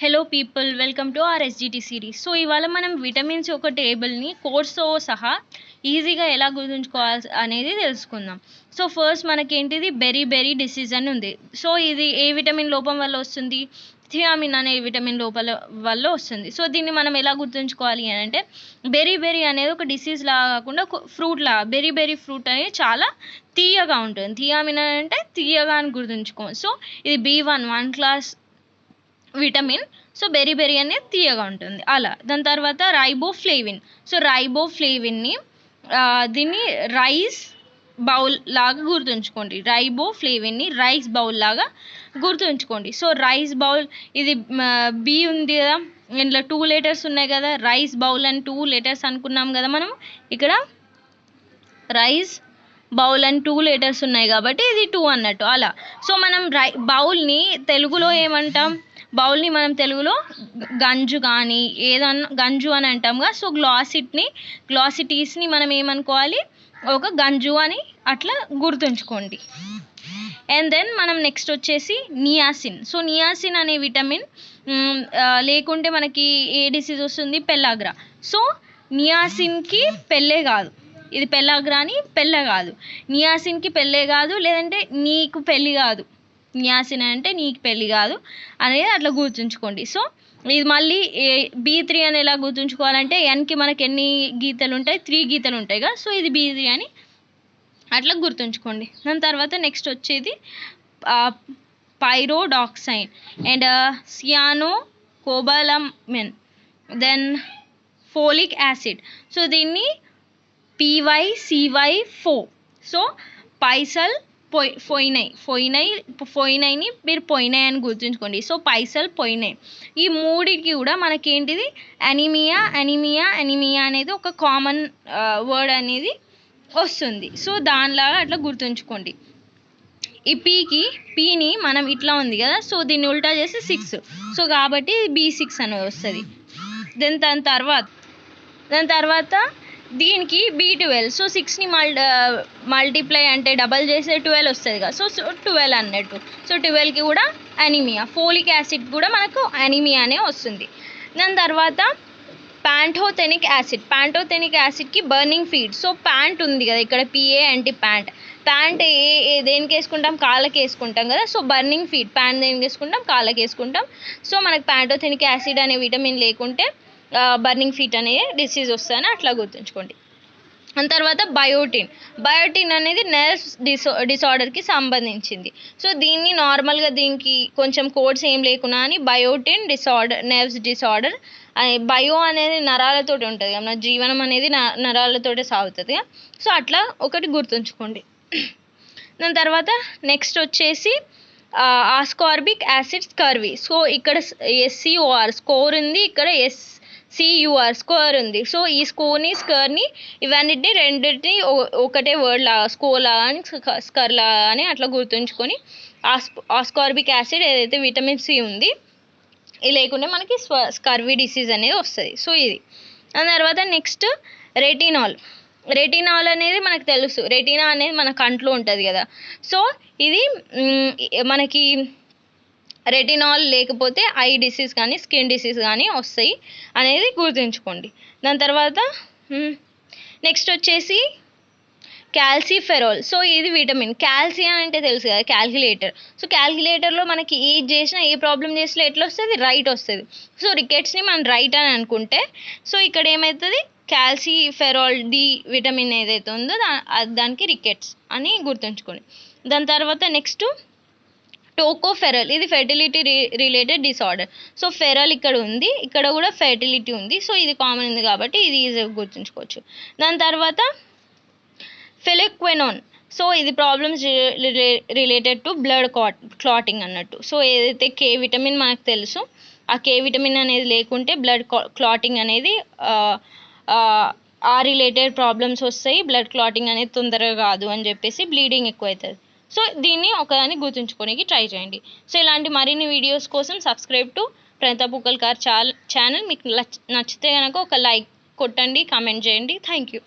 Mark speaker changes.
Speaker 1: Hello people, welcome to R SGT series. So ఇవాళ మనం vitamins ఒక టేబుల్ని కోర్స్తో సహా ఈజీగా ఎలా గుర్తుంచుకోవాలి అనేది తెలుసుకుందాం. సో ఫస్ట్ మనకేంటిది బెరీ డిసీజ్ అని ఉంది. సో ఇది ఏ విటమిన్ లోపం వల్ల వస్తుంది? థియామిన్ అనే విటమిన్ లోపల వల్ల వస్తుంది. సో దీన్ని మనం ఎలా గుర్తుంచుకోవాలి అని అంటే, బెరీ అనేది ఒక డిసీజ్ లాగా కాకుండా ఫ్రూట్ లాగా. బెరీ ఫ్రూట్ అనేది చాలా తీయగా ఉంటుంది. థియామిన్ అంటే తీయగా అని గుర్తుంచుకోవాలి. సో ఇది B1 class vitamin. So berry అనేది తీయగా ఉంటుంది అలా. దాని తర్వాత రైబోఫ్లేవిన్. సో రైబోఫ్లేవిన్ని దీన్ని రైస్ బౌల్ లాగా గుర్తుంచుకోండి. రైబోఫ్లేవిన్ని రైస్ బౌల్ లాగా గుర్తుంచుకోండి. సో రైస్ బౌల్ ఇది బి ఉంది కదా, ఇందులో 2 letters ఉన్నాయి కదా. రైస్ బౌల్ అని 2 letters అనుకున్నాం కదా మనం. ఇక్కడ రైస్ బౌల్ అని 2 letters ఉన్నాయి కాబట్టి ఇది 2 అన్నట్టు అలా. సో మనం బౌల్ని తెలుగులో ఏమంటాం? బౌల్ని మనం తెలుగులో గంజు కానీ ఏదన్నా గంజు అని అంటాంగా. సో గ్లాసిటీస్ని మనం ఏమనుకోవాలి? ఒక గంజు అని అట్లా గుర్తుంచుకోండి. అండ్ దెన్ మనం నెక్స్ట్ వచ్చేసి నియాసిన్. సో నియాసిన్ అనే విటమిన్ లేకుంటే మనకి ఏ డిసీజ్ వస్తుంది? పెల్లాగ్రా. సో నియాసిన్కి పెళ్ళే కాదు, ఇది పెల్లాగ్రా అని పెళ్ళే కాదు. నియాసిన్కి పెళ్ళే కాదు, లేదంటే నీకు పెళ్ళి కాదు. నియాసిన్ అంటే నీకు పెళ్ళి కాదు అనేది అట్లా గుర్తుంచుకోండి. సో ఇది మళ్ళీ B3 అని ఎలా గుర్తుంచుకోవాలంటే, ఎన్కి మనకి ఎన్ని గీతలు ఉంటాయి? 3 గీతలు ఉంటాయి కదా. సో ఇది B3 అని అట్లా గుర్తుంచుకోండి. దాని తర్వాత నెక్స్ట్ వచ్చేది pyridoxine and cyanocobalamin, then folic acid. So దీన్ని PYCY4. సో పైసల్ ఫోయినైని మీరు పోయినై అని గుర్తుంచుకోండి. సో పైసల్ పోయినై. ఈ మూడికి కూడా మనకేంటిది? అనీమియా అనేది ఒక కామన్ వర్డ్ అనేది వస్తుంది. సో దానిలాగా అట్లా గుర్తుంచుకోండి. ఈ పీని మనం ఇట్లా ఉంది కదా, సో దీన్ని ఉల్టా చేసి 6. సో కాబట్టి B6 అనేది వస్తుంది. దాని తర్వాత దీనికి B12. సో 6ని మల్టిప్లై అంటే డబల్ చేస్తే 12 వస్తుంది కదా. సో 12 అన్నట్టు. సో 12కి కూడా అనీమియా. ఫోలిక్ యాసిడ్ కూడా మనకు అనీమియానే వస్తుంది. దాని తర్వాత ప్యాంటోథెనిక్ యాసిడ్కి బర్నింగ్ ఫీడ్. సో ప్యాంట్ ఉంది కదా ఇక్కడ, PA అంటే ప్యాంట్ దేనికి వేసుకుంటాం? కాళ్ళకి వేసుకుంటాం కదా. సో బర్నింగ్ ఫీడ్, ప్యాంట్ దేనికి వేసుకుంటాం? కాళ్ళకి వేసుకుంటాం. సో మనకు ప్యాంటోథెనిక్ యాసిడ్ అనే విటమిన్ లేకుంటే బర్నింగ్ ఫీట్ అనే డిసీజ్ వస్తుందని అట్లా గుర్తుంచుకోండి. దాని తర్వాత బయోటిన్ అనేది నర్వ్స్ డిసార్డర్కి సంబంధించింది. సో దీన్ని నార్మల్గా దీనికి కొంచెం కోడ్స్ ఏం లేకున్నా అని బయోటిన్ నర్వ్స్ డిసార్డర్. బయో అనేది నరాలతోటి ఉంటుంది కదా, మన జీవనం అనేది నరాలతోటి సాగుతుంది. సో అట్లా ఒకటి గుర్తుంచుకోండి. దాని తర్వాత నెక్స్ట్ వచ్చేసి ఆస్కార్బిక్ యాసిడ్ స్కర్వీ. సో ఇక్కడ SCOR స్కోర్ ఉంది, ఇక్కడ SCUR స్కోర్ ఉంది. సో ఈ స్కర్ని ఇవన్నిటిని రెండింటిని ఒకటే వర్డ్ లాగా, స్కోర్ లాగా అని స్కర్ లాగా అని అట్లా గుర్తుంచుకొని ఆస్కార్బిక్ యాసిడ్ ఏదైతే విటమిన్ C ఉంది, ఇది లేకుంటే మనకి స్కర్వీ డిసీజ్ అనేది వస్తుంది. సో ఇది. దాని తర్వాత నెక్స్ట్ రెటినాల్ అనేది మనకు తెలుసు. రెటీనా అనేది మన కంట్లో ఉంటుంది కదా. సో ఇది మనకి రెటినాల్ లేకపోతే ఐ డిసీజ్ కానీ స్కిన్ డిసీజ్ కానీ వస్తాయి అనేది గుర్తుంచుకోండి. దాని తర్వాత నెక్స్ట్ వచ్చేసి క్యాల్సిఫెరాల్. సో ఇది విటమిన్. క్యాల్సియం అంటే తెలుసు కదా, క్యాల్కులేటర్. సో క్యాల్కులేటర్లో మనకి ఏది చేసినా, ఏ ప్రాబ్లం చేసినా ఎట్లా వస్తుంది? రైట్ వస్తుంది. సో రికెట్స్ని మనం రైట్ అని అనుకుంటే, సో ఇక్కడ ఏమవుతుంది? క్యాల్సిఫెరాల్ డి విటమిన్ ఏదైతే ఉందో దానికి రికెట్స్ అని గుర్తుంచుకోండి. దాని తర్వాత నెక్స్ట్ టోకోఫెరల్. ఇది fertility related disorder. So feral ఇక్కడ ఉంది, ఇక్కడ కూడా ఫెర్టిలిటీ ఉంది. సో ఇది కామన్ ఉంది కాబట్టి ఇది ఈజీగా గుర్తుంచుకోవచ్చు. దాని తర్వాత ఫెలిక్వెనోన్. సో ఇది problems related to blood clotting అన్నట్టు. సో ఏదైతే K విటమిన్ మనకు తెలుసు, ఆ K విటమిన్ అనేది లేకుంటే బ్లడ్ క్లాటింగ్ అనేది ఆ రిలేటెడ్ ప్రాబ్లమ్స్ వస్తాయి. బ్లడ్ క్లాటింగ్ అనేది తొందరగా కాదు అని చెప్పేసి బ్లీడింగ్ ఎక్కువ అవుతుంది. సో దీన్ని ఒకదాన్ని గుర్తుంచుకోనికి ట్రై చేయండి. సో ఇలాంటి మరిన్ని వీడియోస్ కోసం సబ్స్క్రైబ్ టు ప్రణీత పూకల్కర్ ఛానల్. మీకు నచ్చితే కనుక ఒక లైక్ కొట్టండి, కామెంట్ చేయండి. Thank you.